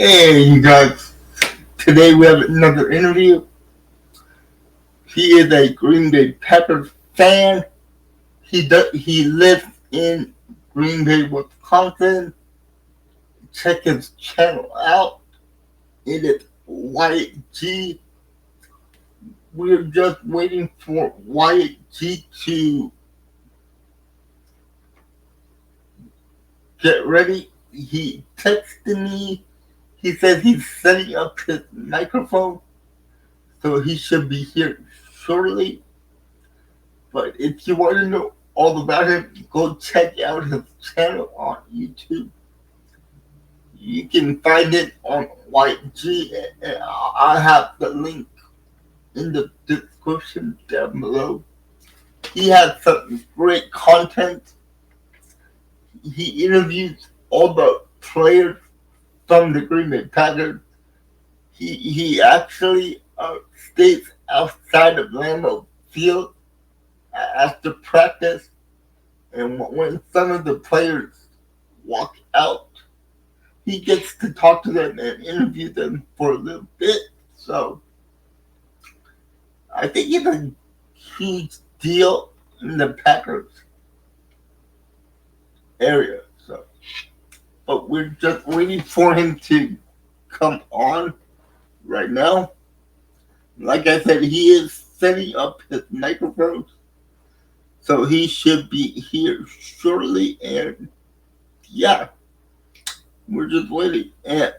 Hey, you guys. Today we have another interview. He is a Green Bay Packers fan. He lives in Green Bay, Wisconsin. Check his channel out. It is Wyatt G. We're just waiting for Wyatt G to get ready. He texted me. He said he's setting up his microphone, so he should be here shortly. But if you want to know all about him, go check out his channel on YouTube. You can find it on Wyatt G, and I'll have the link in the description down below. He has some great content. He interviews all the players from the Green Bay Packers. He actually stays outside of Lambeau Field after practice, and when some of the players walk out, he gets to talk to them and interview them for a little bit. So I think it's a huge deal in the Packers area. So, but we're just waiting for him to come on right now. Like I said, he is setting up his microphones, so he should be here shortly. And yeah, we're just waiting. And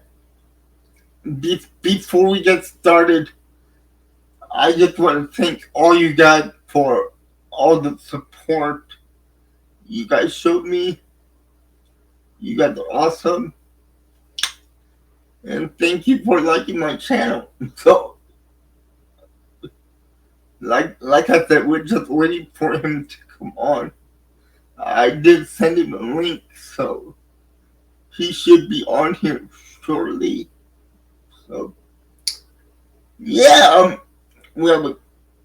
before we get started, I just want to thank all you guys for all the support you guys showed me. You guys are awesome. And thank you for liking my channel. So, like I said, we're just waiting for him to come on. I did send him a link, so he should be on here shortly. So, yeah, we have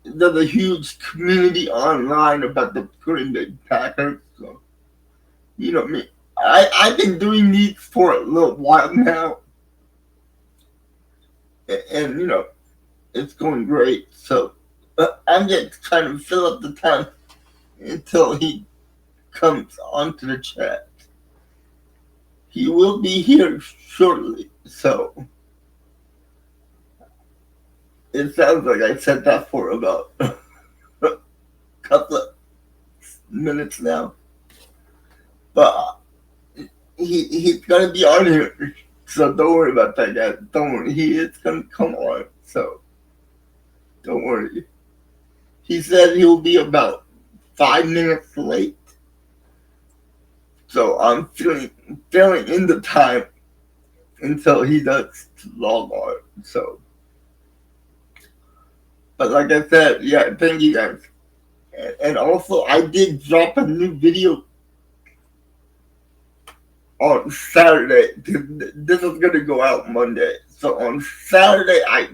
there's a huge community online about the Green Bay Packers. So, you know me. I've been doing these for a little while now. And you know, it's going great. So, I'm just trying to fill up the time until he comes onto the chat. He will be here shortly. So, it sounds like I said that for about a couple of minutes now. But he's going to be on here. So don't worry about that, guys. Don't worry. He is going to come on. So don't worry. He said he'll be about 5 minutes late. So I'm filling in the time until he does log on. So, but like I said, yeah, thank you guys. And also, I did drop a new video on Saturday. This is gonna go out Monday. So on Saturday, I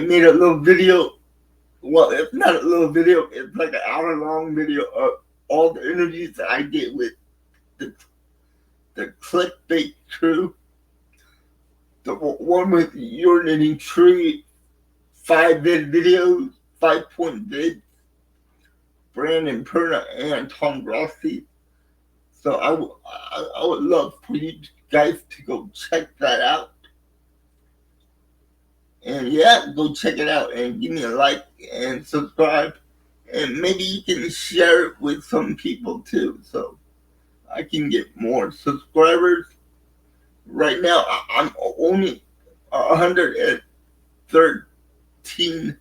made a little video. Well, it's not a little video. It's like an hour-long video of all the interviews that I did with the clickbait crew. The one with urinating tree, 5-vid videos, 5-point vids, Brandon Perna and Tom Grossi. So I would love for you guys to go check that out. And yeah, go check it out and give me a like and subscribe. And maybe you can share it with some people too, so I can get more subscribers. Right now, I'm only 113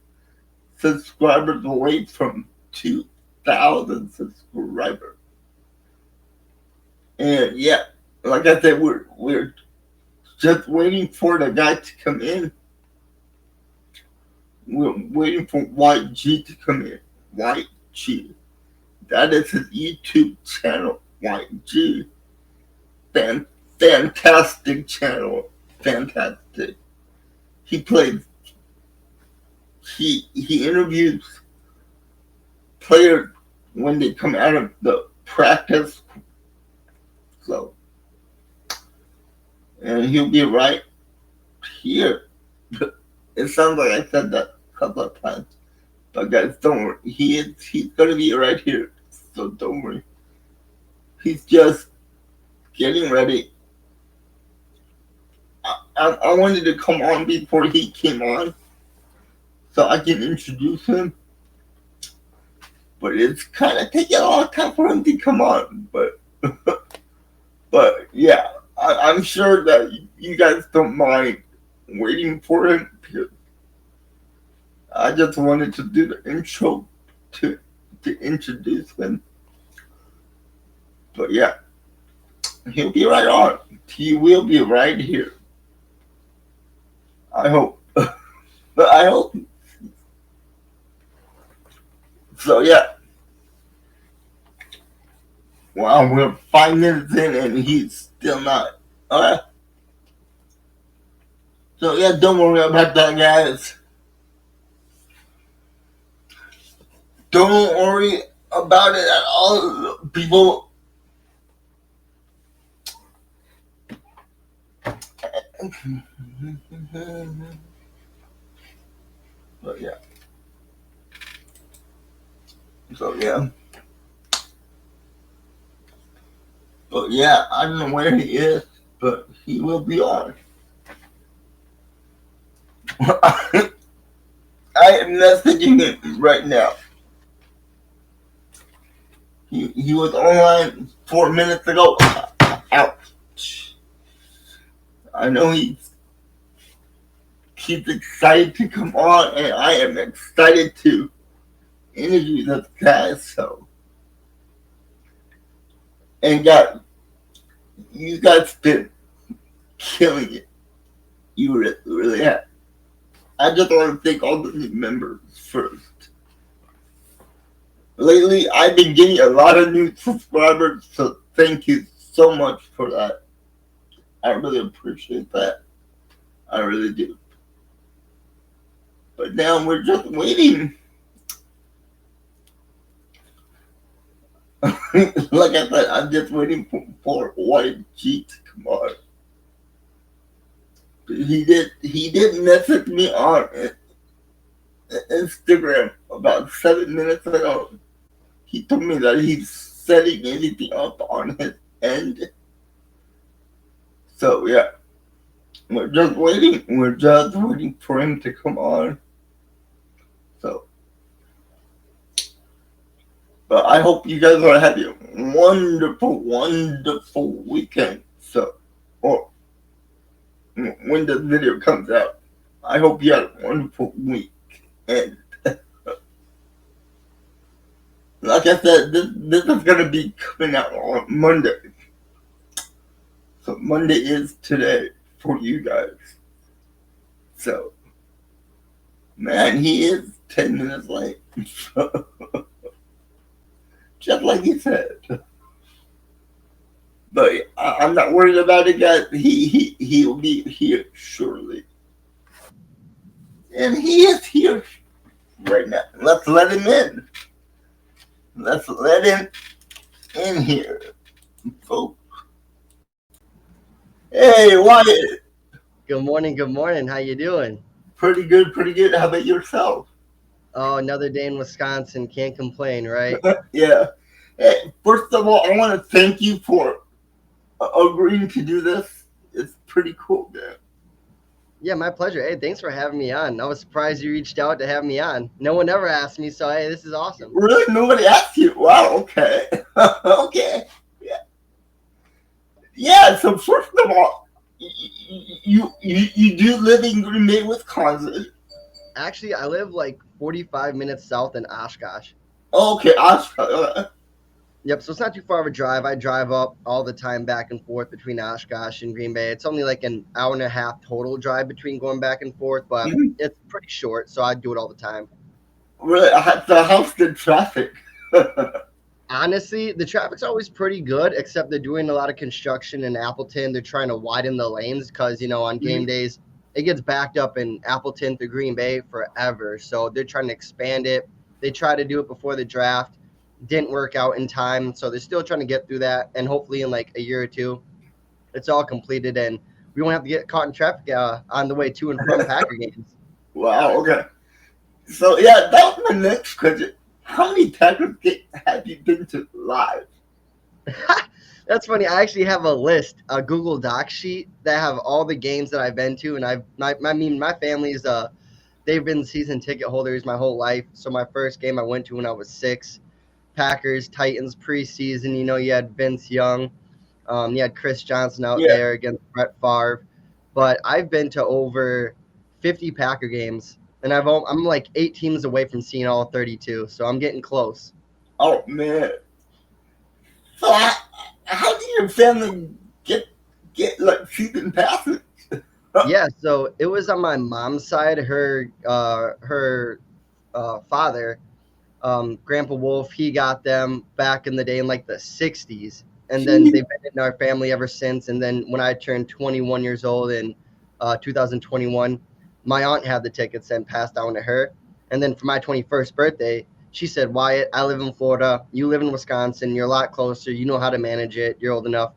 subscribers away from 2,000 subscribers. And yeah, like I said, we're just waiting for the guy to come in. We're waiting for Wyatt G to come in. Wyatt G. That is his YouTube channel, Wyatt G. Fantastic channel. Fantastic. He interviews players when they come out of the practice. So, and he'll be right here. It sounds like I said that a couple of times, but guys, don't worry. He's gonna be right here, so don't worry. He's just getting ready. I wanted to come on before he came on, so I can introduce him. But it's kind of taking a long time for him to come on. But yeah, I'm sure that you guys don't mind waiting for him. Because I just wanted to do the intro to introduce him. But yeah, he'll be right on. He will be right here. I hope. But I hope. So yeah. Wow, we're 5 minutes in and he's still not. Alright. So yeah, don't worry about that, guys. Don't worry about it at all, people. But yeah. So yeah. But yeah, I don't know where he is, but he will be on. I am messaging him right now. He was online 4 minutes ago. Ouch. I know he's excited to come on, and I am excited to interview this guy. So, and guys, you guys been killing it. You really have. I just want to thank all the new members first. Lately, I've been getting a lot of new subscribers, so thank you so much for that. I really appreciate that. I really do. But now we're just waiting. Like I said, I'm just waiting for Wyatt G to come on. He did message me on Instagram about 7 minutes ago. He told me that he's setting anything up on his end. So yeah, we're just waiting. We're just waiting for him to come on. So, but I hope you guys are having a wonderful, wonderful weekend. So, or when the video comes out, I hope you had a wonderful week. And like I said, this is gonna be coming out on Monday. So Monday is today for you guys. So, man, he is 10 minutes late. Just like he said. But I'm not worried about it, guys. He'll be here shortly. And he is here right now. Let's let him in. Let's let him in here, folks. Hey, Wyatt. Good morning. Good morning. How you doing? Pretty good, pretty good. How about yourself? Oh, another day in Wisconsin. Can't complain, right? Yeah. Hey, first of all, I want to thank you for agreeing to do this. It's pretty cool, man. Yeah, my pleasure. Hey, thanks for having me on. I was surprised you reached out to have me on. No one ever asked me, so hey, this is awesome. Really? Nobody asked you? Wow, okay. Okay. Yeah. Yeah, so first of all, you do live in Green Bay, Wisconsin. Actually, I live like 45 minutes south in Oshkosh. Okay, Yep, so it's not too far of a drive. I drive up all the time back and forth between Oshkosh and Green Bay. It's only like an hour and a half total drive between going back and forth, but it's pretty short, so I do it all the time. Really? So how's the traffic? Honestly, the traffic's always pretty good, except they're doing a lot of construction in Appleton. They're trying to widen the lanes because, on game days, it gets backed up in Appleton through Green Bay forever. So they're trying to expand it. They tried to do it before the draft. Didn't work out in time. So they're still trying to get through that. And hopefully in like a year or two, it's all completed and we won't have to get caught in traffic on the way to and from Packer games. Wow. Okay. So yeah, that was my next question. How many Packers games have you been to live? That's funny. I actually have a list, a Google Doc sheet that have all the games that I've been to, and I mean, my family's they've been season ticket holders my whole life. So my first game I went to when I was 6, Packers Titans preseason. You know, you had Vince Young, you had Chris Johnson out Yeah. there against Brett Favre, but I've been to over 50 Packer games, and I'm like 8 teams away from seeing all 32. So I'm getting close. Oh man. So how did your family get like season passes? Yeah, so it was on my mom's side. Her father, Grandpa Wolf, he got them back in the day in like the 60s. And then they've been in our family ever since. And then when I turned 21 years old in 2021, my aunt had the tickets and passed down to her. And then for my 21st birthday, she said, Wyatt, I live in Florida. You live in Wisconsin. You're a lot closer. You know how to manage it. You're old enough.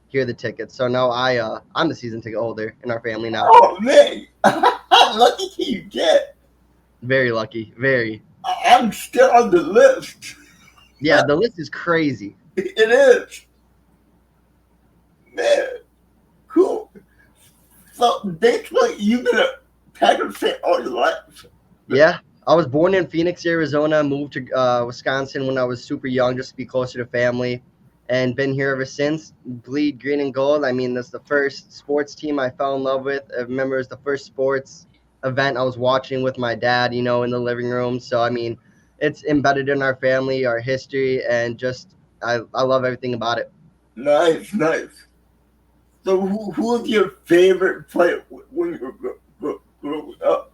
Here are the tickets. So now I'm the season ticket holder in our family now. Oh man, how lucky can you get? Very lucky. Very. I'm still on the list. Yeah, the list is crazy. It is. Man, cool. So basically, you've been a Packers fan all your life. Yeah, I was born in Phoenix, Arizona. Moved to Wisconsin when I was super young, just to be closer to family, and been here ever since. Bleed green and gold. I mean, that's the first sports team I fell in love with. I remember it was the first sports event I was watching with my dad. You know, in the living room. So I mean, it's embedded in our family, our history, and just I love everything about it. Nice, nice. So who was your favorite player when you were growing up?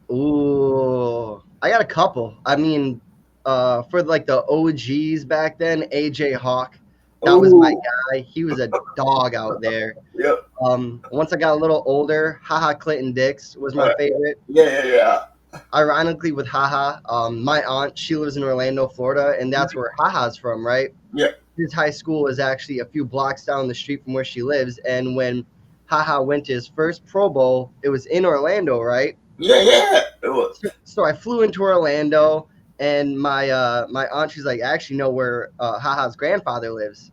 Ooh, I got a couple. I mean, for like the OGs back then, AJ Hawk, that was my Oh, guy. He was a dog out there. yeah, Once I got a little older, Haha Clinton Dix was my uh, favorite. yeah. Ironically, with Haha, my aunt, she lives in Orlando, Florida, and that's where Haha's from, right? Yeah. His high school is actually a few blocks down the street from where she lives. And when Haha went to his first Pro Bowl, it was in Orlando, right? Yeah. It was. So I flew into Orlando, and my aunt, she's like, I actually know where Haha's grandfather lives.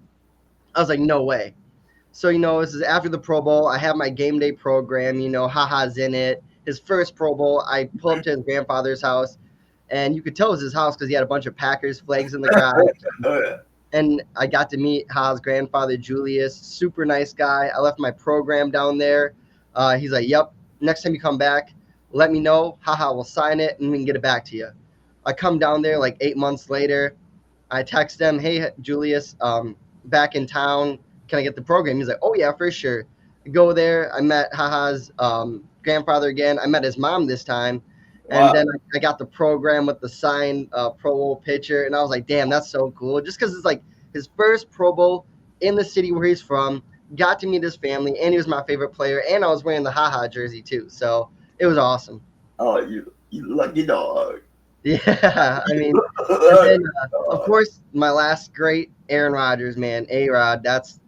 I was like, no way. So this is after the Pro Bowl. I have my game day program. Haha's in it. His first Pro Bowl. I pull up to his grandfather's house, and you could tell it was his house because he had a bunch of Packers flags in the garage. Oh, yeah. And I got to meet Ha's grandfather, Julius. Super nice guy. I left my program down there. He's like, yep, next time you come back, let me know. Haha, we'll sign it and we can get it back to you. I come down there like 8 months later. I text him, hey, Julius, back in town. Can I get the program? He's like, oh, yeah, for sure. I go there. I met Haha's grandfather again. I met his mom this time. Wow. And then I got the program with the signed Pro Bowl picture, and I was like, damn, that's so cool. Just because it's like his first Pro Bowl in the city where he's from, got to meet his family, and he was my favorite player, and I was wearing the Haha jersey too. So it was awesome. Oh, you lucky dog. Yeah, I mean, and then, of course, my last great, Aaron Rodgers, man, A-Rod. That's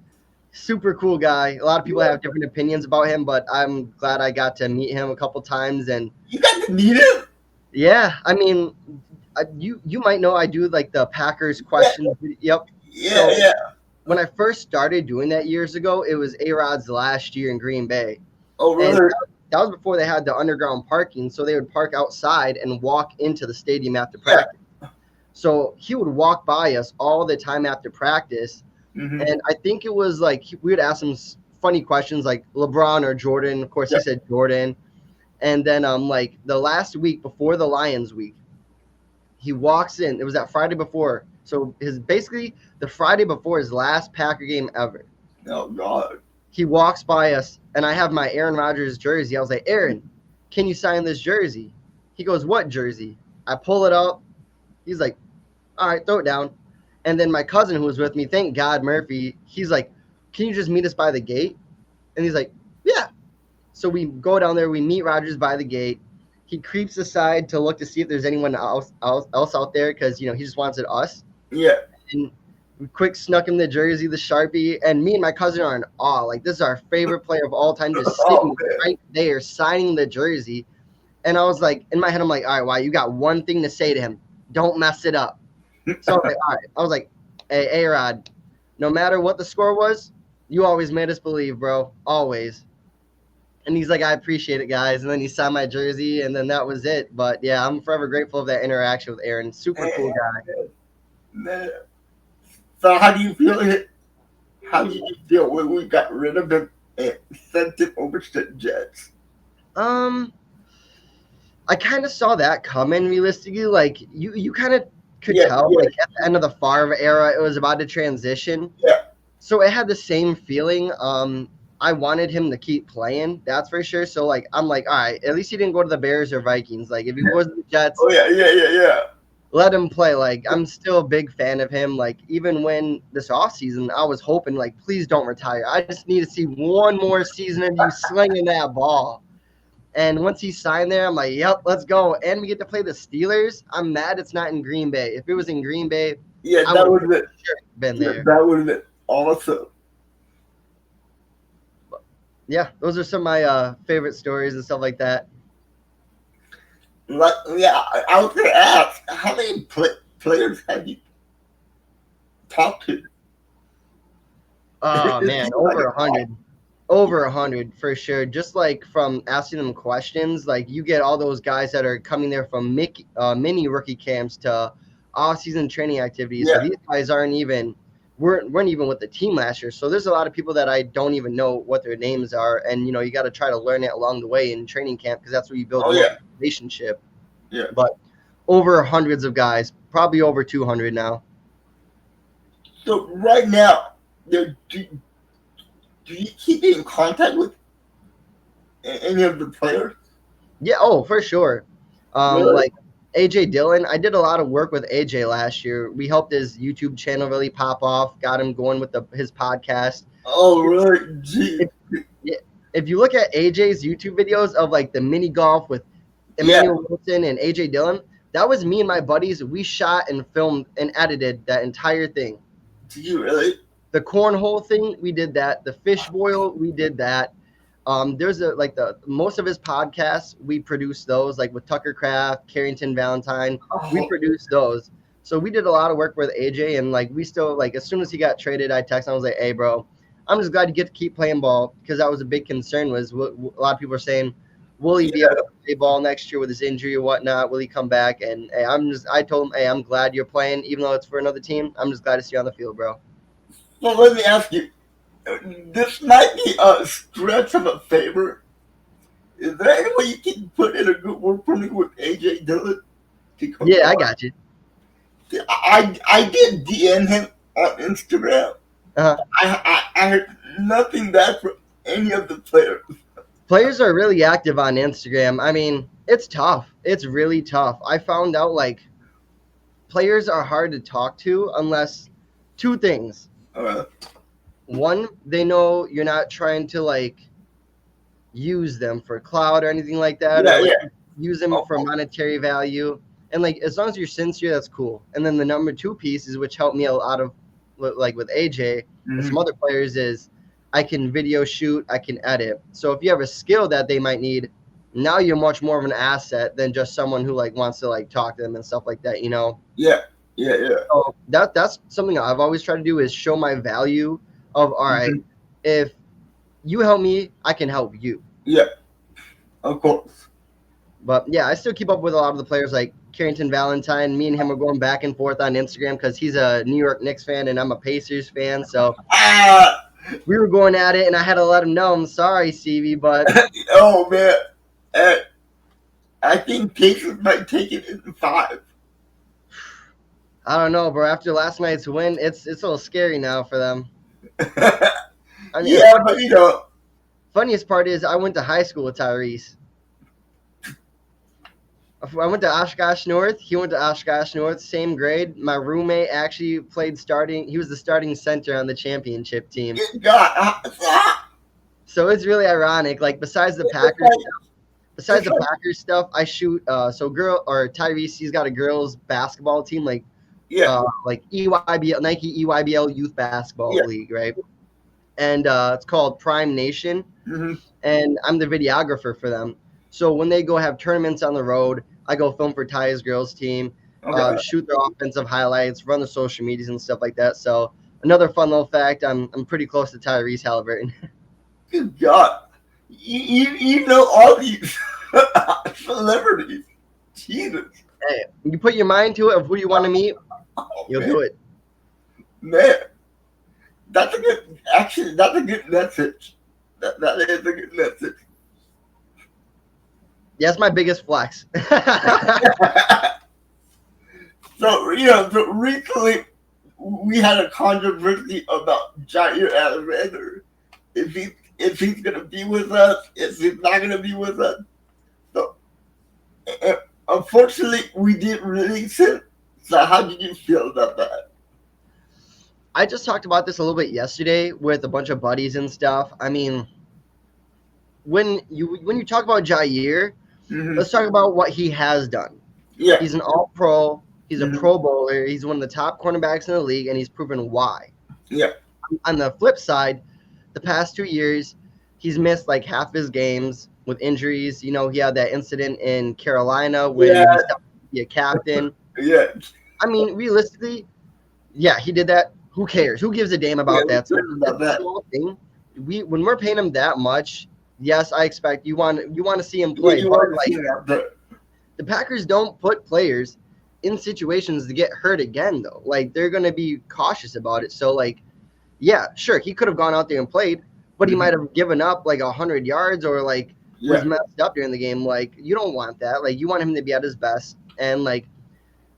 super cool guy. A lot of people have different opinions about him, but I'm glad I got to meet him a couple times. And You got to meet him? yeah, I mean, you might know I do like the Packers questions. Yep. Yeah. When I first started doing that years ago, it was A-Rod's last year in Green Bay. Oh, And really? that was before they had the underground parking, so they would park outside and walk into the stadium after practice. So he would walk by us all the time after practice, Mm-hmm. and I think it was like we would ask him funny questions like LeBron or Jordan. Of course, he said Jordan. And then like the last week before the Lions week, he walks in. It was that Friday before. So basically the Friday before his last Packer game ever. Oh, God. He walks by us, and I have my Aaron Rodgers jersey. I was like, Aaron, can you sign this jersey? He goes, what jersey? I pull it up. He's like, all right, throw it down. And then my cousin who was with me, thank God, Murphy, he's like, can you just meet us by the gate? And he's like, yeah. So we go down there. We meet Rodgers by the gate. He creeps aside to look to see if there's anyone else out there because, he just wanted us. Yeah. And We quick snuck him the jersey, the Sharpie, and me and my cousin are in awe. Like, this is our favorite player of all time, just Oh sitting man. right there signing the jersey. And I was like, in my head, I'm like, all right, Wyatt, you got one thing to say to him. Don't mess it up. So I was like, all right. I was like, hey, A-Rod, no matter what the score was, you always made us believe, bro. Always. And he's like, I appreciate it, guys. And then he signed my jersey, and then that was it. But yeah, I'm forever grateful of that interaction with Aaron. Super cool guy. Man. So how do you feel it? How did you feel when we got rid of him and sent him over to the Jets? I kind of saw that coming realistically. Like you kind of could Yeah, tell, yeah, like at the end of the Favre era, it was about to transition. yeah. So it had the same feeling. I wanted him to keep playing, that's for sure. So like I'm like, all right, at least he didn't go to the Bears or Vikings. Like if he goes to the Jets, Oh yeah. let him play. Like I'm still a big fan of him. Like even when this offseason, I was hoping like please don't retire. I just need to see one more season of you slinging that ball. And once he signed there, I'm like, yep, let's go. And we get to play the Steelers. I'm mad it's not in Green Bay. If it was in Green Bay, Yeah, I that would would have have been sure been yeah, there. that would have been awesome. Yeah, those are some of my favorite stories and stuff like that. Like, yeah, I was gonna ask, how many players have you talked to? Oh It man, seems like a lot. over 100 for sure. Just like from asking them questions, like you get all those guys that are coming there from mini rookie camps to off-season training activities. So Yeah, these guys weren't even with the team last year. So there's a lot of people that I don't even know what their names are, and you got to try to learn it along the way in training camp because that's where you build oh more yeah, relationship. yeah. But over hundreds of guys, probably over 200 now. So right now, do you keep in contact with any of the players? Yeah, oh, for sure. Really? Like AJ Dillon, I did a lot of work with AJ last year. We helped his YouTube channel really pop off, got him going with his podcast. Oh, really? Gee. If, yeah, if you look at AJ's YouTube videos of like the mini golf with Yeah. Emmanuel Wilson and AJ Dillon, that was me and my buddies. We shot and filmed and edited that entire thing. Do you really? The cornhole thing, we did that. The fish boil, we did that. There's the most of his podcasts, we produced those, like with Tucker Craft, Carrington Valentine, we Oh, produced those. So we did a lot of work with AJ, and like we still like as soon as he got traded, I texted him, I was like, hey bro, I'm just glad you get to keep playing ball because that was a big concern. Was what a lot of people are saying, will he be able yeah. to play ball next year with his injury or whatnot? Will he come back? And hey, I told him, hey, I'm glad you're playing, even though it's for another team. I'm just glad to see you on the field, bro. So let me ask you. This might be a stretch of a favor. Is there any way you can put in a good word for me with AJ Dillon to come Yeah, I on? got you. I did DM him on Instagram. Uh-huh. I heard nothing back from any of the players. Players are really active on Instagram. I mean, it's tough. It's really tough. I found out like players are hard to talk to unless two things. Uh, One, they know you're not trying to like use them for cloud or anything like that, or yeah, like yeah. use them Oh, for monetary value. And like as long as you're sincere, that's cool. And then the number two pieces, which helped me a lot of like with AJ and some mhm. other players, is I can video shoot, I can edit. So if you have a skill that they might need, now you're much more of an asset than just someone who like wants to like talk to them and stuff like that. Yeah, yeah. So that's something I've always tried to do is show my value of all right, Mhm. if you help me, I can help you. Yeah, of course. But yeah, I still keep up with a lot of the players like Carrington Valentine. Me and him are going back and forth on Instagram because he's a New York Knicks fan and I'm a Pacers fan. So Ah, we were going at it, and I had to let him know I'm sorry, Stevie, but oh man. Uh, I think Pacers might take it in 5. I don't know, bro. After last night's win, it's a little scary now for them. I mean, Yeah, but funniest part is I went to high school with Tyrese. I went to Oshkosh North. He went to Oshkosh North, same grade. My roommate actually played starting. He was the starting center on the championship team. God, So it's really ironic. Like besides the Packers stuff, I shoot. So Tyrese, he's got a girls basketball team. Like like EYBL, Nike EYBL Youth Basketball League, right? And it's called Prime Nation, and I'm the videographer for them. So when they go have tournaments on the road, I go film for Ty's girls team, shoot their offensive highlights, run the social medias and stuff like that. So another fun little fact, I'm pretty close to Tyrese Halliburton. Good God. You know all these celebrities. Jesus. Hey, you put your mind to it of who you want to meet, you'll do it. Man, that's a good message. That is a good message. Yeah, that's my biggest flex. So recently we had a controversy about Jair Alexander. If he's gonna be with us, if he's not gonna be with us. So unfortunately we didn't release him. So how did you feel about that? I just talked about this a little bit yesterday with a bunch of buddies and stuff. I mean, when you talk about Jair, let's talk about what he has done. Yeah. He's an all-pro. He's a Pro Bowler. He's one of the top cornerbacks in the league, and he's proven why. Yeah. On the flip side, the past 2 years, he's missed like half his games with injuries. You know, he had that incident in Carolina when he stopped to be a captain. Yeah. I mean, realistically, yeah, he did that. Who cares? Who gives a damn about that? So that's the whole thing. When we're paying him that much, yes, I expect you want to see him play. But the Packers don't put players in situations to get hurt again, though. Like, they're going to be cautious about it. So, like, yeah, sure, he could have gone out there and played, but he might have given up like 100 yards or like was messed up during the game. Like, you don't want that. Like, you want him to be at his best. And like,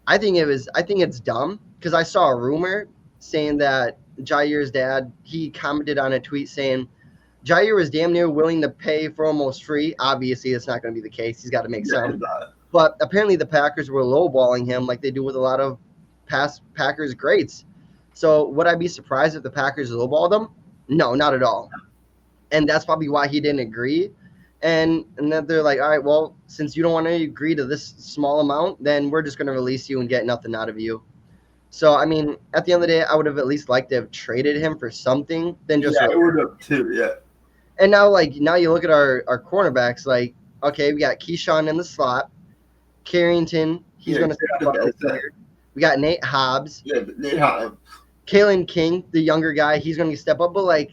I think it's dumb because I saw a rumor saying that Jair's dad, he commented on a tweet saying Jair was damn near willing to pay for almost free. Obviously, it's not going to be the case. He's got to make some. But apparently the Packers were lowballing him like they do with a lot of past Packers greats. So would I be surprised if the Packers lowballed him? No, not at all. And that's probably why he didn't agree. And then they're like, all right, well, since you don't want to agree to this small amount, then we're just going to release you and get nothing out of you. So, I mean, at the end of the day, I would have at least liked to have traded him for something than just. Yeah, I would have too, yeah. And now you look at our cornerbacks, like, okay, we got Keyshawn in the slot. Carrington, he's going to step up this year. We got Nate Hobbs. Yeah, Nate Hobbs. Kalen King, the younger guy, he's going to step up. But, like,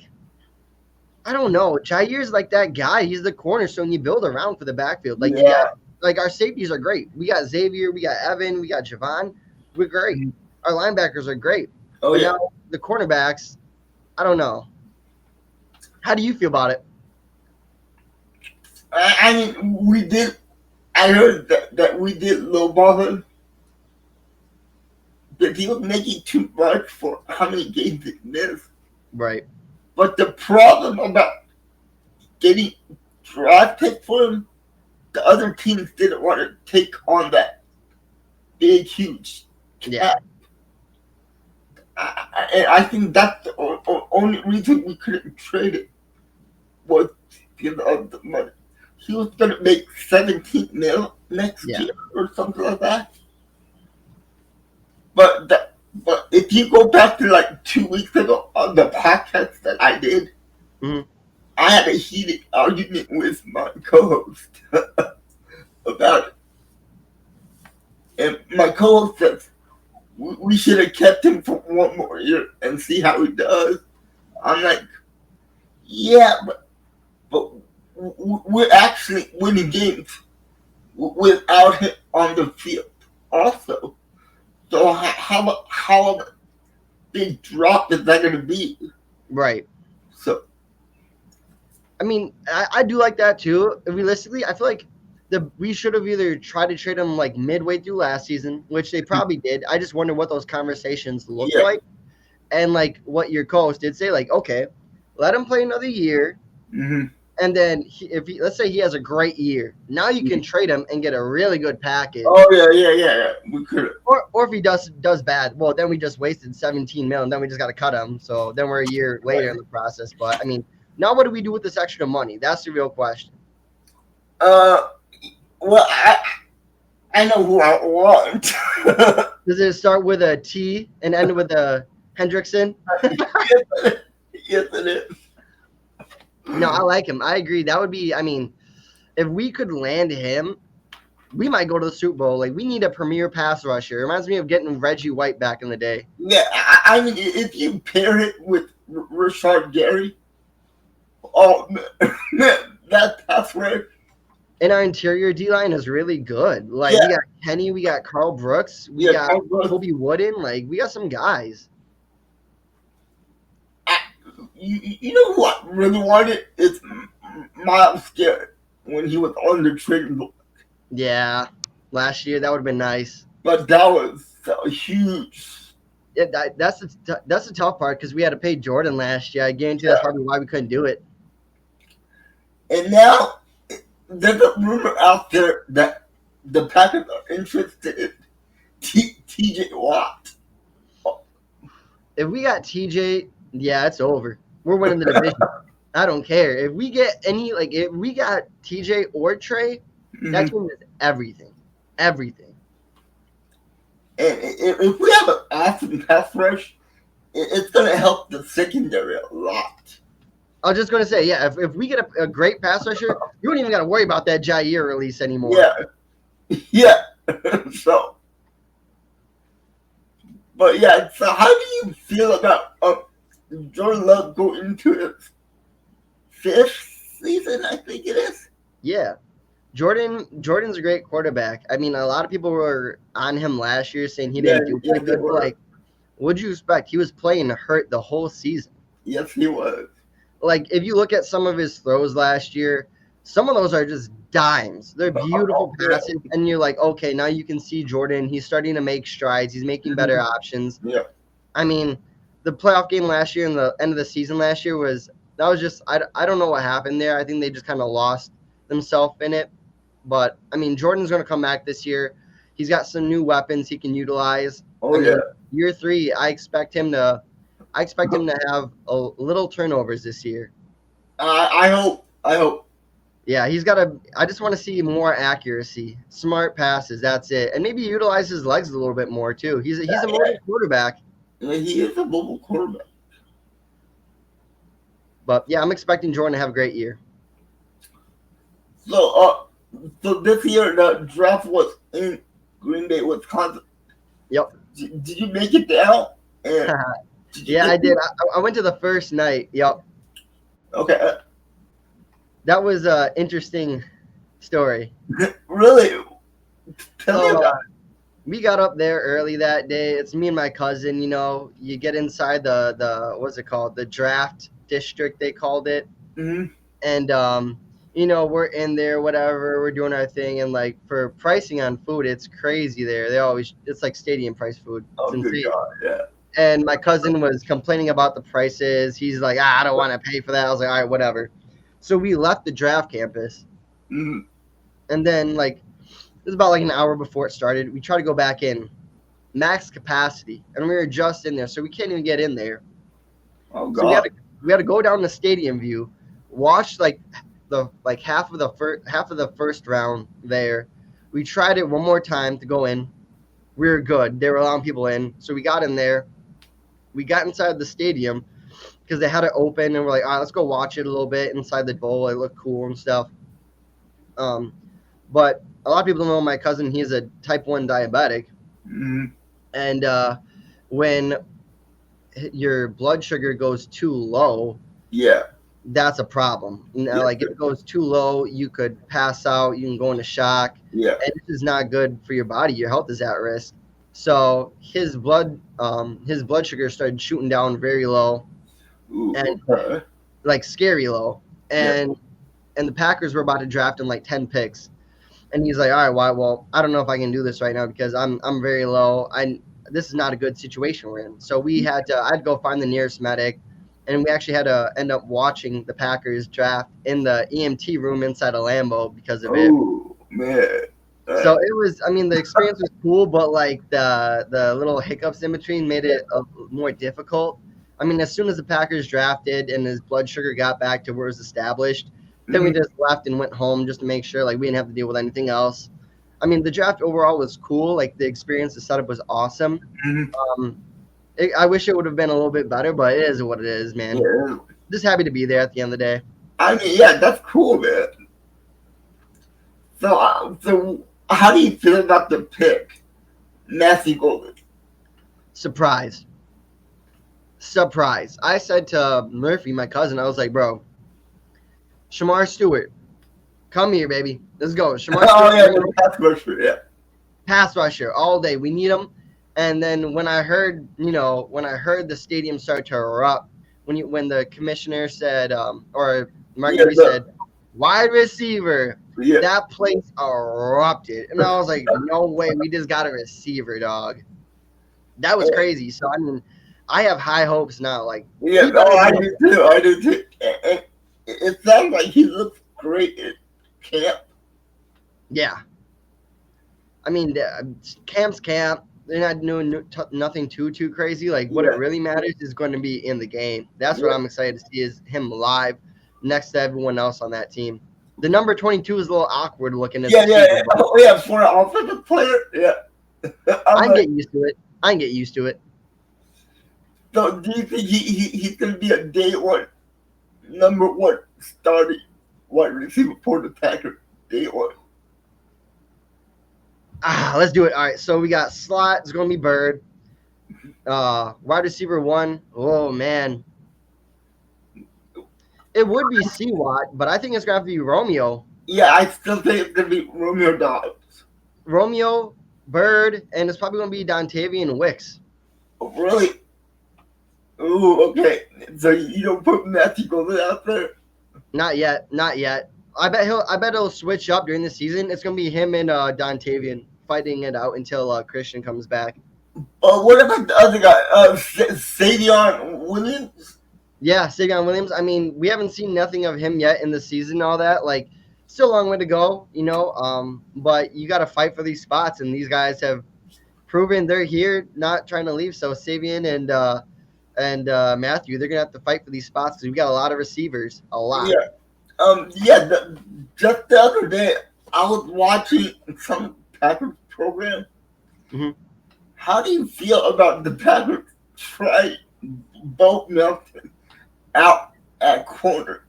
I don't know. Jair's like that guy. He's the cornerstone you build around for the backfield. Like, our safeties are great. We got Xavier. We got Evan. We got Javon. We're great. Our linebackers are great. Oh, but now the cornerbacks, I don't know. How do you feel about it? I mean, I heard that we did lowball him. But he was making too much for how many games he missed. Right. But the problem about getting draft pick for him, the other teams didn't want to take on that big, huge cap. Yeah. I think that's the only reason we couldn't trade it was because of the money. He was going to make $17 million next year or something like that. But if you go back to like 2 weeks ago on the podcast that I did, I had a heated argument with my co-host about it. And my co-host says, we should have kept him for one more year and see how he does. I'm like, yeah, but we're actually winning games without him on the field also. So how big drop is that going to be? Right. So, I mean, I do like that too. Realistically, I feel like we should have either tried to trade him like midway through last season, which they probably did. I just wonder what those conversations looked like. And like what your co-host did say, like, okay, let him play another year. And then let's say he has a great year, now you can trade him and get a really good package. Oh yeah. We could. Or if he does bad, well, then we just wasted $17 million. Then we just got to cut him. So then we're a year later in the process. But I mean, now what do we do with this extra money? That's the real question. Well, I know who I want. Does it start with a T and end with a Hendrickson? Yes, it is. No, I like him. I agree. That would be. I mean, if we could land him, we might go to the Super Bowl. Like we need a premier pass rusher. It reminds me of getting Reggie White back in the day. Yeah, I mean, if you pair it with Rashard Gary, oh man, that pass rush. And our interior D line is really good. Like Yeah, we got Kenny, we got Carl Brooks, we yeah, got Kobe Wooden. Like we got some guys. you know who I really wanted? It's Miles Garrett when he was on the trading block. Yeah, last year that would have been nice. But that was a huge. Yeah, that's the tough part because we had to pay Jordan last year. I guarantee that's probably why we couldn't do it. And now there's a rumor out there that the Packers are interested in TJ Watt. If we got TJ, yeah, it's over. We're winning the division. I don't care. If we get any, like, if we got TJ or Trey, that team is everything. Everything. And if we have an awesome pass rush, it's going to help the secondary a lot. I was just going to say, yeah, if we get a great pass rusher, you don't even got to worry about that Jair release anymore. Yeah. So, but yeah, so how do you feel about Jordan Love going into his 5th season, I think it is? Yeah. Jordan's a great quarterback. I mean, a lot of people were on him last year saying he didn't do pretty good. Like, what'd you expect? He was playing hurt the whole season. Yes, he was. Like, if you look at some of his throws last year, some of those are just dimes. They're beautiful passes, and you're like, okay, now you can see Jordan. He's starting to make strides. He's making better options. Yeah. I mean, the playoff game last year and the end of the season last year was just I don't know what happened there. I think they just kind of lost themselves in it. But I mean, Jordan's going to come back this year. He's got some new weapons he can utilize. Year 3, I expect him to have a little turnovers this year. I hope. Yeah, I just want to see more accuracy, smart passes. That's it, and maybe utilize his legs a little bit more too. He's a mobile quarterback. Yeah, he is a mobile quarterback. But yeah, I'm expecting Jordan to have a great year. So this year the draft was in Green Bay, Wisconsin. Yep. Did you make it down? Yeah, I did. I went to the first night. Yep. Okay. That was an interesting story. Really? Tell me about it. We got up there early that day. It's me and my cousin. You know, you get inside the what's it called? The draft district, they called it. Mm-hmm. And you know, we're in there, whatever. We're doing our thing, and like for pricing on food, it's crazy there. It's like stadium price food. Oh, good God, yeah. And my cousin was complaining about the prices. He's like, I don't want to pay for that. I was like, all right, whatever. So we left the draft campus, and then like it was about like an hour before it started. We tried to go back in, max capacity, and we were just in there, so we can't even get in there. Oh God! So we had to go down the stadium view, watch half of the first round there. We tried it one more time to go in. We were good. They were allowing people in, so we got in there. We got inside the stadium because they had it open, and we're like, all right, let's go watch it a little bit inside the bowl. It looked cool and stuff. But a lot of people don't know my cousin. He's a type 1 diabetic, and when your blood sugar goes too low, that's a problem. Like if it goes too low, you could pass out. You can go into shock. Yeah, and this is not good for your body. Your health is at risk. So his blood sugar started shooting down very low, and like scary low. And the Packers were about to draft him like 10 picks, and he's like, all right, well, I don't know if I can do this right now because I'm very low. This is not a good situation we're in. So I had to go find the nearest medic. And we actually had to end up watching the Packers draft in the EMT room inside of Lambeau because of it. Oh, man. So it was, I mean, the experience was cool, but like the little hiccups in between made it more difficult. I mean, as soon as the Packers drafted and his blood sugar got back to where it was established, then we just left and went home just to make sure like we didn't have to deal with anything else. I mean, the draft overall was cool. Like the experience, the setup was awesome. Mhm. I wish it would have been a little bit better, but it is what it is, man. Yeah. Just happy to be there at the end of the day. I mean, yeah, that's cool, man. So how do you feel about the pick, Matthew Golden? Surprise. I said to Murphy, my cousin, I was like, bro, Shamar Stewart, come here, baby. Let's go. Shamar Oh Stewart, yeah, the pass rusher, yeah. pass rusher all day. We need him. And then when I heard, when I heard the stadium start to erupt, when the commissioner said, or Mark Yeah, Murphy said, wide receiver, yeah. that place erupted. And I was like, no way, we just got a receiver, dog. That was crazy. So, I mean, I have high hopes now. Like, Yeah, he no, better I be- do too. I do too. And it sounds like he looks great at camp. yeah. I mean, camp's camp. They're not doing nothing too crazy. Like, what Yeah. it really matters is going to be in the game. That's Yeah. what I'm excited to see is him live next to everyone else on that team. The number 22 is a little awkward looking as Yeah, a yeah, receiver, yeah. but Oh, yeah, for an offensive player, yeah. I I'm can like, get used to it. so do you think he's going to be a day one, number one starting wide receiver for the Packers? Day one. Let's do it. All right, so we got slot. It's going to be Bird. Wide receiver 1. Oh, man. It would be C-Watt, but I think it's going to have to be Romeo. Yeah, I still think it's going to be Romeo Dobbs. Romeo, Bird, and it's probably going to be Dontavian Wicks. Oh, really? Ooh, okay. So you don't put Matthew Golden out there? Not yet. I bet it'll switch up during the season. It's gonna be him and Dontavian fighting it out until Christian comes back. What about the other guy? Savion Williams? Yeah, Savion Williams. I mean, we haven't seen nothing of him yet in the season. All that, like, still a long way to go, But you got to fight for these spots, and these guys have proven they're here, not trying to leave. So Savion and Matthew, they're gonna have to fight for these spots because we got a lot of receivers, a lot. Yeah. Just the other day, I was watching some Packers program. Mhm. How do you feel about the Packers trying Bo Melton out at corner?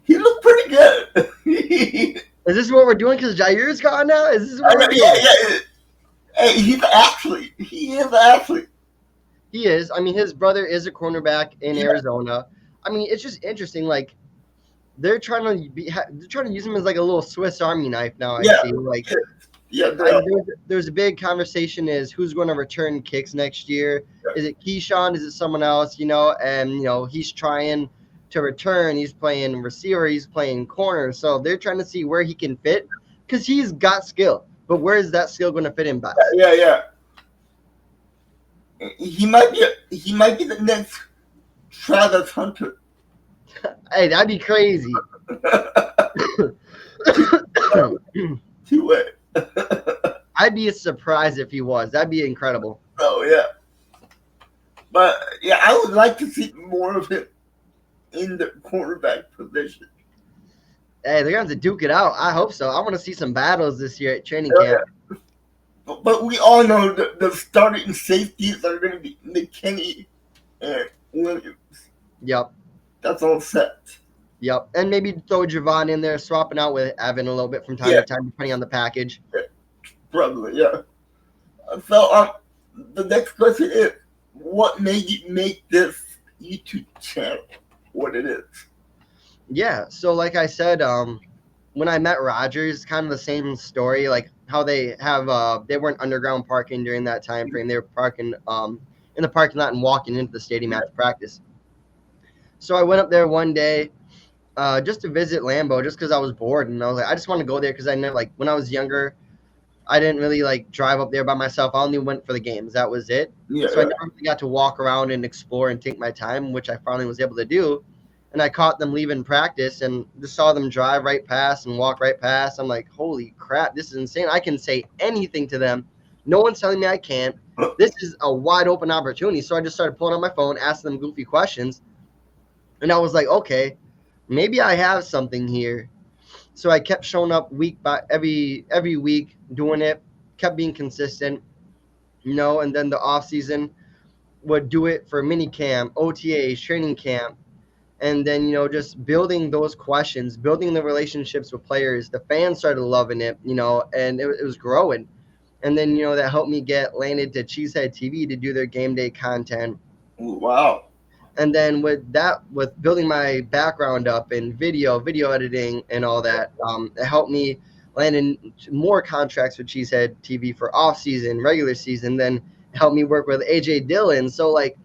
He looked pretty good. Is this what we're doing? Because Jair's gone now. Is this what we're doing? Yeah. Hey, he's an athlete. He is an athlete. He is. I mean, his brother is a cornerback in Arizona. I mean, it's just interesting. Like, they're trying to use him as like a little Swiss Army knife now. I see. Like, there's a big conversation: is who's going to return kicks next year? Is it Keyshawn? Is it someone else? And he's trying to return. He's playing receiver. He's playing corner. So they're trying to see where he can fit because he's got skill. But where is that skill going to fit in best? Yeah. He might be the next Travis Hunter. Hey, that'd be crazy. Two-way. I'd be surprised if he was. That'd be incredible. Oh yeah. But yeah, I would like to see more of him in the quarterback position. Hey, they're going to duke it out. I hope so. I want to see some battles this year at training camp. Yeah. But we all know the starting safeties are going to be McKinney and Williams. Yep. That's all set. Yep. And maybe throw Javon in there, swapping out with Evan a little bit from time to time, depending on the package. Probably, yeah. So the next question is, what made you make this YouTube channel what it is? Yeah. So like I said, when I met Rogers, kind of the same story, like how they weren't underground parking during that time frame. They were parking in the parking lot and walking into the stadium after practice. So I went up there one day just to visit Lambeau, just because I was bored, and I was like, I just want to go there because I know, like, when I was younger, I didn't really like drive up there by myself. I only went for the games. That was it. Yeah, so I never really got to walk around and explore and take my time, which I finally was able to do. And I caught them leaving practice and just saw them drive right past and walk right past. I'm like, holy crap, this is insane. I can say anything to them. No one's telling me I can't. This is a wide open opportunity. So I just started pulling out my phone, asking them goofy questions. And I was like, okay, maybe I have something here. So I kept showing up every week, doing it, kept being consistent, and then the off season would do it for mini camp, OTAs, training camp, and then just building those questions, building the relationships with players. The fans started loving it, and it was growing. And then that helped me get landed to Cheesehead TV to do their game day content. Wow. And then with building my background up in video editing and all that, it helped me land in more contracts with Cheesehead TV for off season, regular season. Then it helped me work with AJ Dillon. So like,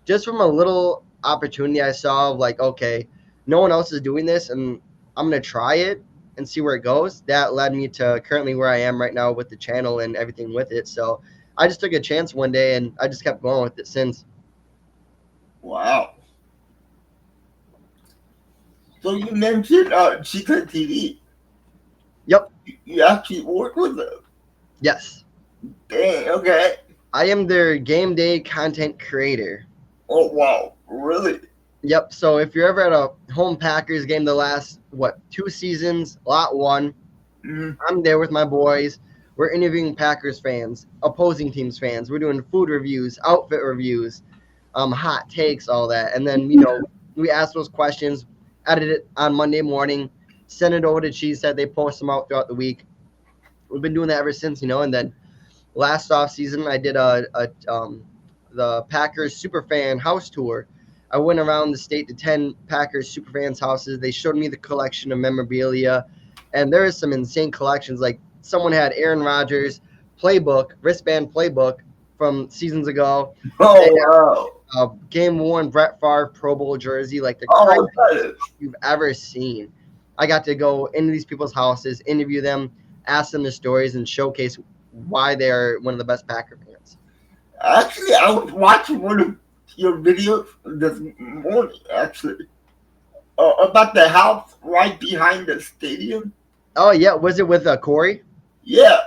just from a little opportunity I saw of like, okay, no one else is doing this, and I'm gonna try it and see where it goes. That led me to currently where I am right now with the channel and everything with it. So I just took a chance one day, and I just kept going with it since. Wow. So you mentioned Chica TV. Yep. You actually work with them. Yes. Dang, okay. I am their game day content creator. Oh, wow. Really? Yep. So if you're ever at a home Packers game, the last, 2 seasons, lot 1, I'm there with my boys. We're interviewing Packers fans, opposing teams fans. We're doing food reviews, outfit reviews, hot takes, all that. And then, we ask those questions, edit it on Monday morning, send it over to Cheesehead. They post them out throughout the week. We've been doing that ever since, and then last off season I did the Packers Superfan house tour. I went around the state to 10 Packers Superfans houses. They showed me the collection of memorabilia, and there is some insane collections. Like someone had Aaron Rodgers wristband playbook from seasons ago. Oh, wow. Game worn Brett Favre Pro Bowl jersey, like the craziest you've ever seen. I got to go into these people's houses, interview them, ask them their stories, and showcase why they are one of the best Packer fans. Actually, I was watching one of your videos this morning, actually, about the house right behind the stadium. Oh, yeah. Was it with Corey? Yeah.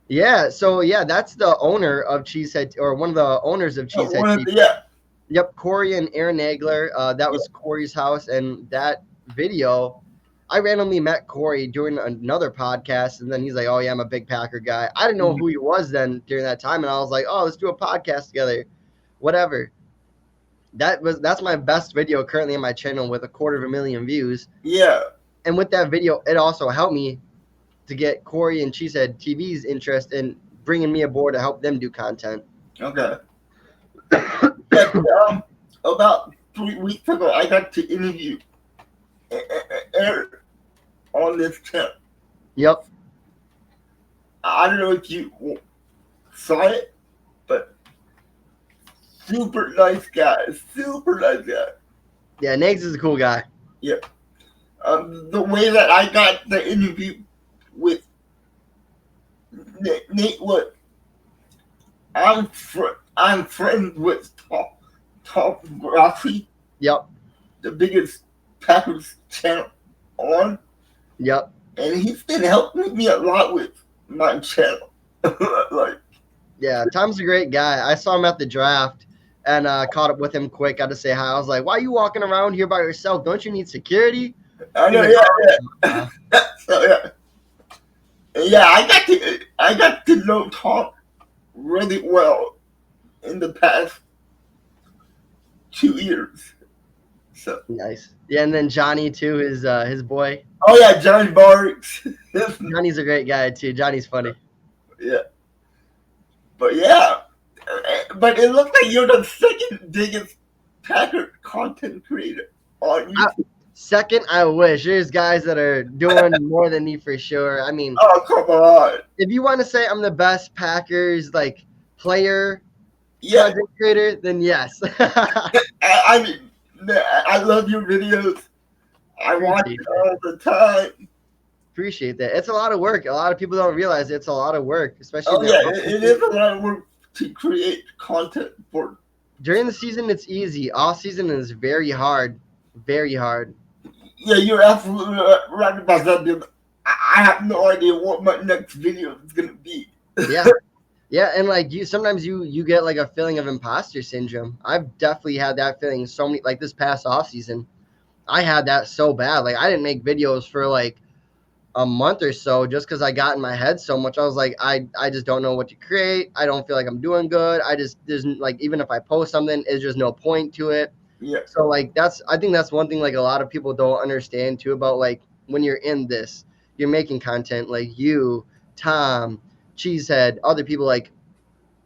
Yeah. So, yeah, that's the owner of Cheesehead, or one of the owners of Cheesehead. Yeah. Yep, Corey and Aaron Nagler. That was Corey's house, and that video, I randomly met Corey during another podcast, and then he's like, "Oh yeah, I'm a big Packer guy." I didn't know who he was then during that time, and I was like, "Oh, let's do a podcast together." Whatever. That's my best video currently on my channel with 250,000 views. Yeah. And with that video, it also helped me to get Corey and Cheesehead TV's interest in bringing me aboard to help them do content. Okay. About 3 weeks ago, I got to interview Aaron on this channel. Yep. I don't know if you saw it, but super nice guy. Yeah, Nags is a cool guy. Yeah. The way that I got the interview with Nate Wood, I'm friends with Tom Grassi. Yep. The biggest Packers channel on. Yep. And he's been helping me a lot with my channel. Yeah, Tom's a great guy. I saw him at the draft and caught up with him quick. Got to say hi. I was like, "Why are you walking around here by yourself? Don't you need security?" I know, yeah. So, yeah. Yeah, I got to know Tom really well in the past 2 years. So nice. Yeah, and then Johnny too, his boy. Oh yeah, Johnny Barks. Johnny's a great guy too. Johnny's funny. Yeah. But yeah. But it looks like you're the second biggest Packer content creator on YouTube. Second, I wish. There's guys that are doing more than me for sure. I mean, oh come on. If you want to say I'm the best Packers player, content creator, then yes. I mean, I love your videos. I watch it all the time. Appreciate that. It's a lot of work. A lot of people don't realize it's a lot of work, especially. Oh yeah, it is a lot of work to create content for. During the season, it's easy. Off season is very hard. Very hard. Yeah, you're absolutely right about that. I have no idea what my next video is gonna be. Yeah. Yeah, and sometimes you get a feeling of imposter syndrome. I've definitely had that feeling so many this past off season. I had that so bad. I didn't make videos for a month or so, just because I got in my head so much. I was like, I just don't know what to create. I don't feel like I'm doing good. There's like, even if I post something, it's just no point to it. Yeah. So like I think that's one thing like a lot of people don't understand too about like when you're in this, you're making content like you, Tom, Cheesehead, other people like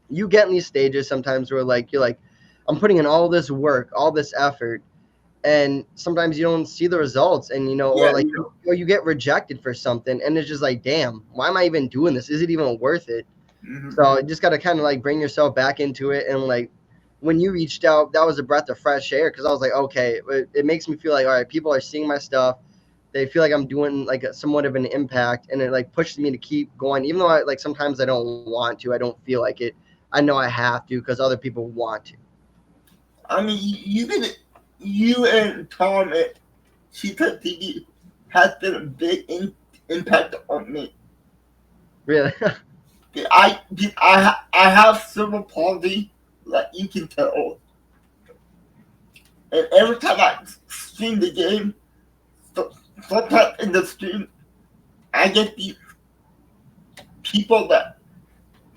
you get in these stages sometimes where like you're like, I'm putting in all this work, all this effort, and sometimes you don't see the results, and or Yeah. like or you get rejected for something, and it's just like, damn, why am I even doing this? Is it even worth it? Mhm. So you just got to kind of like bring yourself back into it, and like when you reached out, that was a breath of fresh air because I was like, okay, it makes me feel like, all right, people are seeing my stuff. They feel like I'm doing like somewhat of an impact, and it like pushes me to keep going, even though I like sometimes I don't want to, I don't feel like it. I know I have to because other people want to. I mean, you and Tom and Cheetah TV has been a big impact on me. Really? I have cerebral palsy, like you can tell, and every time I stream the game, so, sometimes in the stream, I get these people that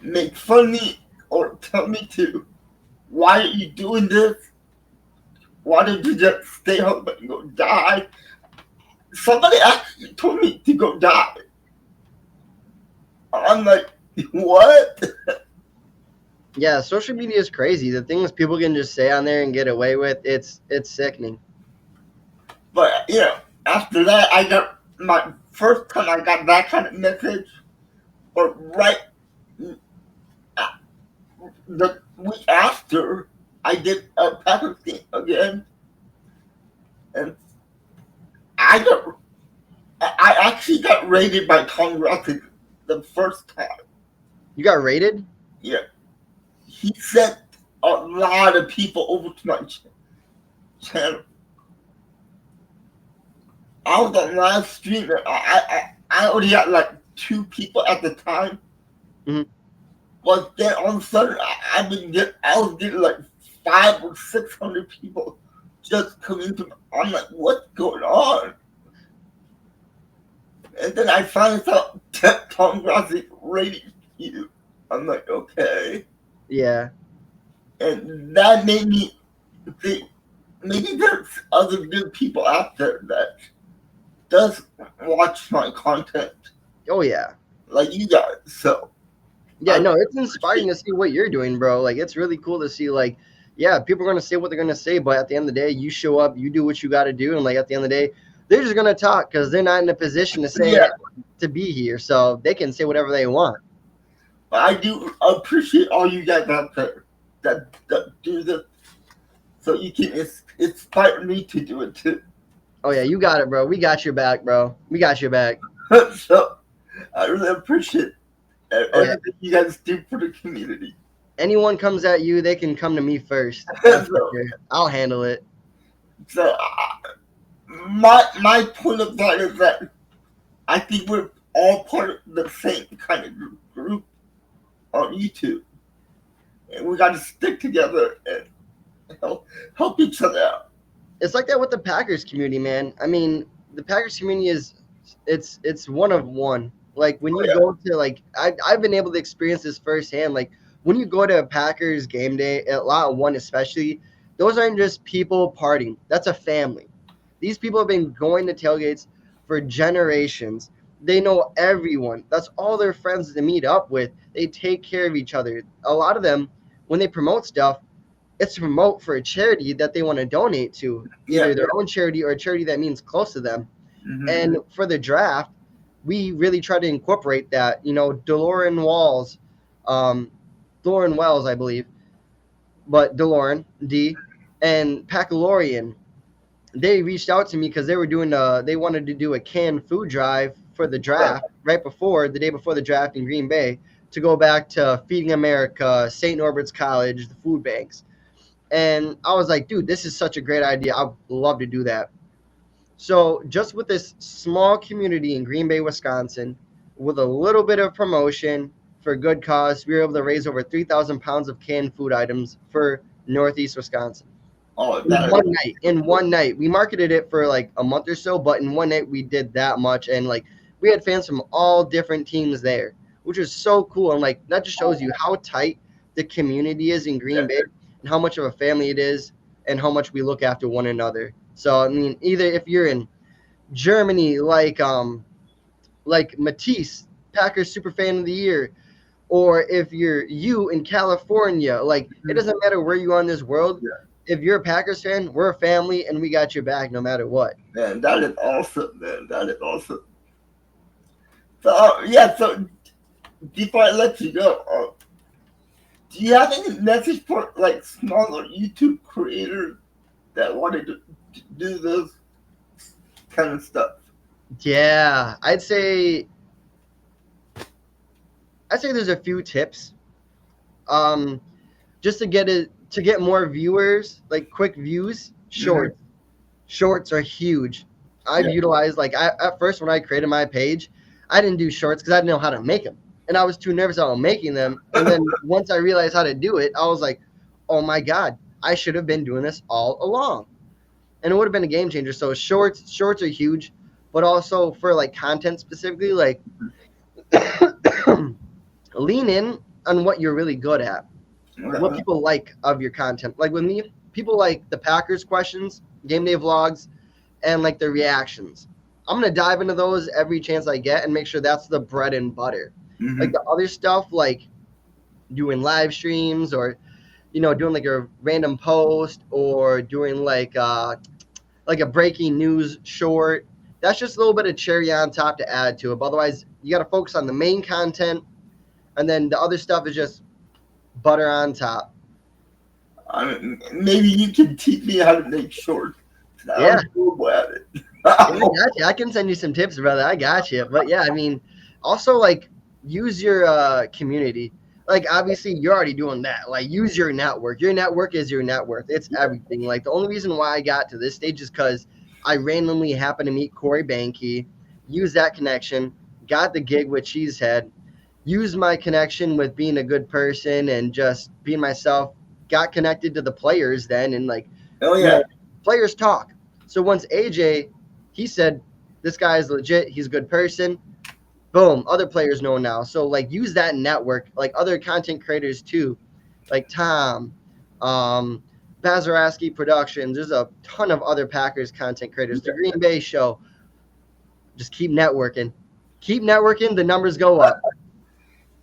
make fun of me or tell me to, why are you doing this? Why don't you just stay home and go die? Somebody actually told me to go die. I'm like, what? Yeah, social media is crazy. The things people can just say on there and get away with, it's sickening. But after that, I got my first time I got that kind of message, or right the week after, I did a Packers game again, and I actually got rated by Tom Graphic the first time. You got rated? Yeah, he sent a lot of people over to my channel. I was on live stream. And I only had like 2 people at the time. Mhm. But then all of a sudden, I was getting like 500 or 600 people just coming to me. I'm like, what's going on? And then I finally saw Tom Grassi rating you. I'm like, okay. Yeah. And that made me think maybe there's other good people out there that does watch my content Oh yeah. like you guys. So Yeah, I no, really it's inspiring to see what you're doing, bro. Like it's really cool to see like, yeah, people are gonna say what they're gonna say, but at the end of the day, you show up, you do what you gotta do, and like at the end of the day, they're just gonna talk because they're not in a position to say yeah, to be here. So they can say whatever they want. I do appreciate all you guys out there that do this, so you can inspire me to do it too. Oh yeah, you got it, bro. We got your back, bro. We got your back. So I really appreciate Oh yeah. everything you guys do for the community. Anyone comes at you, they can come to me first. That's for sure. I'll handle it. So my point of that is that I think we're all part of the same kind of group on YouTube, and we got to stick together and help each other out. It's like that with the Packers community, man. I mean, the Packers community is it's one of one. Like when Oh, you yeah. go to like I've been able to experience this firsthand. Like when you go to a Packers game day, at Lot One especially, those aren't just people partying. That's a family. These people have been going to tailgates for generations. They know everyone. That's all their friends to meet up with. They take care of each other. A lot of them, when they promote stuff, it's to promote for a charity that they want to donate to, either Yeah. their own charity or a charity that means close to them. Mm-hmm. And for the draft, we really try to incorporate that. DeLorean Walls, DeLorean Wells, I believe, but DeLorean D and Pacalorian, they reached out to me because they wanted to do a canned food drive for the draft right before the day before the draft in Green Bay to go back to Feeding America, St. Norbert's College, the food banks. And I was like, dude, this is such a great idea. I'd love to do that. So just with this small community in Green Bay, Wisconsin, with a little bit of promotion for a good cause, we were able to raise over 3,000 pounds of canned food items for Northeast Wisconsin. Oh, In one night. We marketed it for like a month or so, but in one night we did that much. And like we had fans from all different teams there, which was so cool. And like that just shows you how tight the community is in Green Bay and how much of a family it is and how much we look after one another. So I mean, either if you're in Germany, like Matisse, Packers super fan of the year, or if you're you in California, like it doesn't matter where you are in this world. Yeah. If you're a Packers fan, we're a family and we got your back no matter what. Man, that is awesome, man. That is awesome. So before I let you go, do you have any message for like smaller YouTube creators that wanted to do this kind of stuff? Yeah, I'd say there's a few tips. Just to get more viewers, like quick views, shorts. Shorts are huge. I've Yeah. utilized at first when I created my page, I didn't do shorts because I didn't know how to make them, and I was too nervous about making them. And then once I realized how to do it, I was like, "Oh my god, I should have been doing this all along," and it would have been a game changer. So shorts are huge, but also for like content specifically, like lean in on what you're really good at, what people like of your content. Like with me, people like the Packers questions, game day vlogs, and like the reactions. I'm gonna dive into those every chance I get and make sure that's the bread and butter. Mhm. Like the other stuff, like doing live streams or doing like a random post or doing like a breaking news short. That's just a little bit of cherry on top to add to it. But otherwise, you got to focus on the main content, and then the other stuff is just butter on top. I mean, maybe you can teach me how to make shorts. Yeah. I'm horrible at it. Yeah, I got you. I can send you some tips, brother. I got you. But yeah, I mean, also like use your community. Like obviously you're already doing that. Like use your network. Your network is your net worth. It's everything. Like the only reason why I got to this stage is because I randomly happened to meet Corey Banke, use that connection, got the gig with Cheesehead, used my connection with being a good person and just being myself, got connected to the players then, and like Oh you yeah. know, players talk. So once AJ, he said, this guy is legit. He's a good person. Boom. Other players know now. So like use that network, like other content creators too, like Tom, Bazaraski Productions. There's a ton of other Packers content creators. The Green Bay Show. Just keep networking. Keep networking. The numbers go up.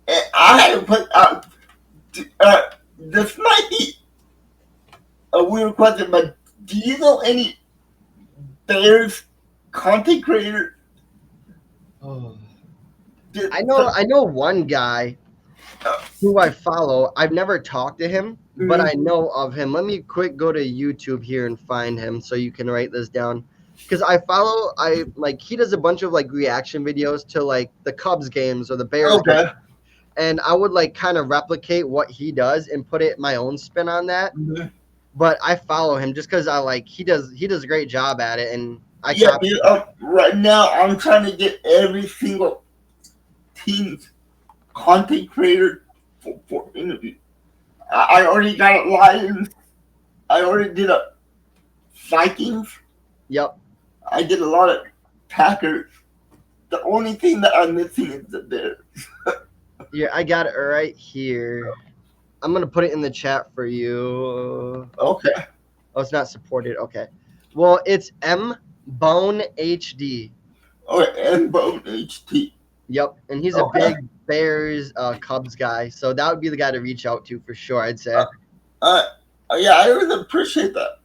And I had to put out. This might be a weird question, but do you know any Bears content creator? I know one guy who I follow. I've never talked to him, but I know of him. Let me quick go to YouTube here and find him so you can write this down. Because he does a bunch of like reaction videos to like the Cubs games or the Bears Okay. games. And I would like kind of replicate what he does and put it my own spin on that. Mhm. But I follow him just because he does a great job at it, and I Yeah, copy. dude, right now I'm trying to get every single team's content creator for interview. I already got a Lions. I already did a Vikings. Yep. I did a lot of Packers. The only thing that I'm missing is the Bears. Yeah, I got it right here. I'm gonna put it in the chat for you. Okay. Oh, it's not supported. Okay. Well, it's M Bone HD. Okay, and Bone HT. Yep, and he's a big Bears Cubs guy, so that would be the guy to reach out to for sure. I'd say. Yeah, I really appreciate that.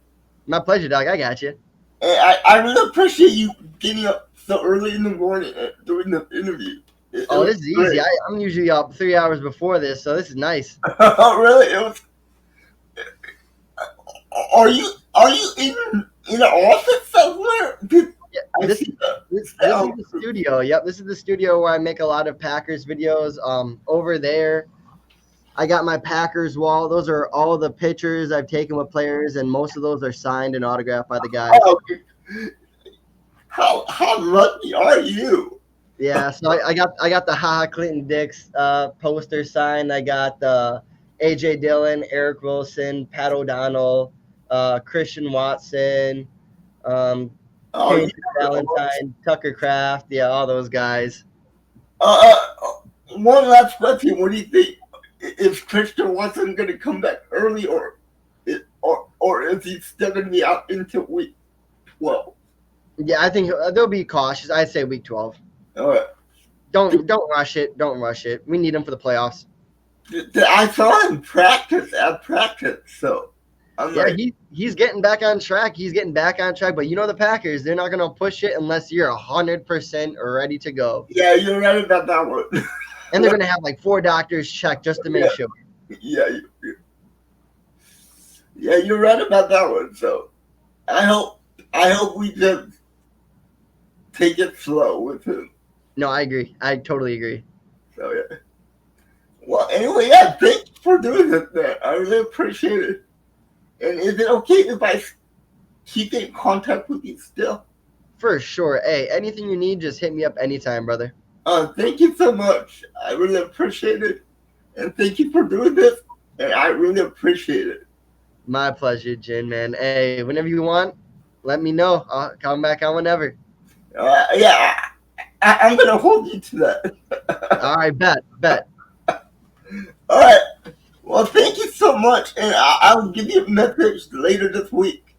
My pleasure, dog. I got you. And I really appreciate you getting up so early in the morning and doing the interview. It Oh, was this is great. easy. I'm usually up 3 hours before this, so this is nice. Oh, really? It was. Are you in an office somewhere? Yeah, I this see that. is the studio. Yep, this is the studio where I make a lot of Packers videos. Over there, I got my Packers wall. Those are all the pictures I've taken with players, and most of those are signed and autographed by the guys. Oh, how lucky are you? Yeah, so I got the Ha Clinton Dix poster signed. I got the AJ Dillon, Eric Wilson, Pat O'Donnell, Christian Watson, Oh, Peyton yeah. Valentine, Tucker Craft, yeah, all those guys. One last question. What do you think? Is Christian Watson going to come back early, or is he still going to be out into week 12? Yeah, I think they'll be cautious. I'd say week 12. All right. Don't rush it. Don't rush it. We need him for the playoffs. I saw him practice at practice, so I'm Yeah, like, he's getting back on track. He's getting back on track. But you know the Packers, they're not gonna push it unless you're 100% ready to go. yeah, you're right about that one. And they're gonna have like 4 doctors check just to make Yeah. sure. Yeah, you're right about that one. So I hope we just take it slow with him. No, I agree. I totally agree. So yeah. Well, anyway, yeah, thanks for doing this, man. I really appreciate it. And is it okay if I keep in contact with you still? For sure. Hey, anything you need, just hit me up anytime, brother. Thank you so much. I really appreciate it. And thank you for doing this. And I really appreciate it. My pleasure, Jin, man. Hey, whenever you want, let me know. I'll come back on whenever. Yeah, I'm going to hold you to that. All right, bet. All right. Well, thank you so much. And I'll give you a message later this week.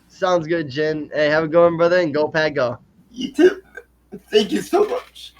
Sounds good, Jin. Hey, have a good one, brother, and go Pack, go. You too. Thank you so much.